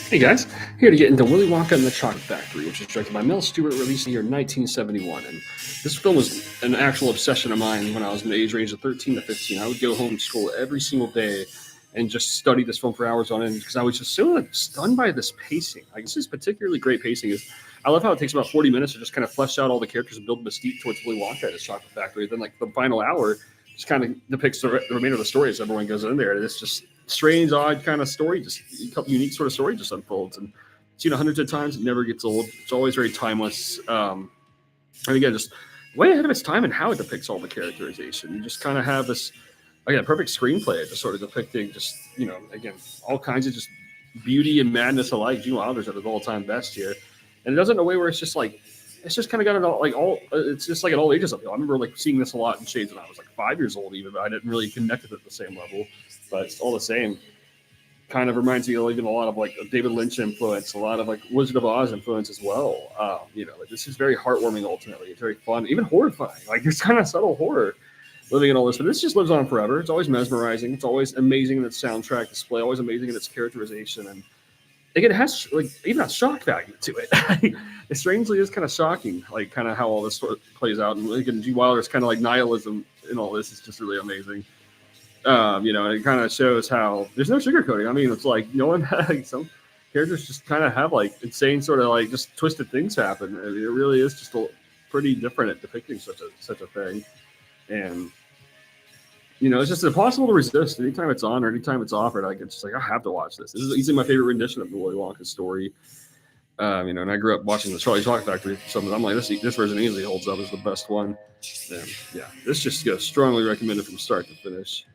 Hey guys, here to get into Willy Wonka and the Chocolate Factory, which was directed by Mel Stuart, released in the year 1971. And this film was an actual obsession of mine when I was in the age range of 13 to 15. I would go home from school every single day and just study this film for hours on end because I was just so stunned by this pacing. Like, this is particularly great pacing. Is I love how it takes about 40 minutes to just kind of flesh out all the characters and build mystique towards Willy Wonka at his chocolate factory. Then, like, the final hour just kind of depicts the remainder of the story as everyone goes in there. And it's just strange, odd kind of story, just unique sort of story just unfolds. And seen it hundreds of times, it never gets old. It's always very timeless. And again, just way ahead of its time and how it depicts all the characterization. You just kind of have this, again, perfect screenplay, just sort of depicting just, again, all kinds of just beauty and madness alike. Gene Wilder's at his all-time best here. And it does it in a way where it's just like, it's just kind of got it all, like all, it's just like at all ages of it. I remember like seeing this a lot in Shades when I was like 5 years old even, but I didn't really connect with it at the same level. But it's all the same. Kind of reminds me of even a lot of like David Lynch influence, a lot of like Wizard of Oz influence as well. Like, this is very heartwarming ultimately. It's very fun, even horrifying. Like, there's kind of subtle horror living in all this, but this just lives on forever. It's always mesmerizing. It's always amazing in its soundtrack display, always amazing in its characterization. And again, it has like even a shock value to it. It strangely is kind of shocking, like kind of how all this sort of plays out. And again, G. Wilder's kind of like nihilism in all this is just really amazing. And it kind of shows how there's no sugarcoating. I mean, it's like no one like some characters just kind of have like insane sort of like just twisted things happen. I mean, it really is just pretty different at depicting such a thing. And it's just impossible to resist anytime it's on or anytime it's offered. Like, it's just like I have to watch this. This is easily my favorite rendition of the Willy Wonka story. And I grew up watching the Charlie Chocolate Factory. So I'm like, this version easily holds up as the best one. And yeah, this just goes strongly recommended from start to finish.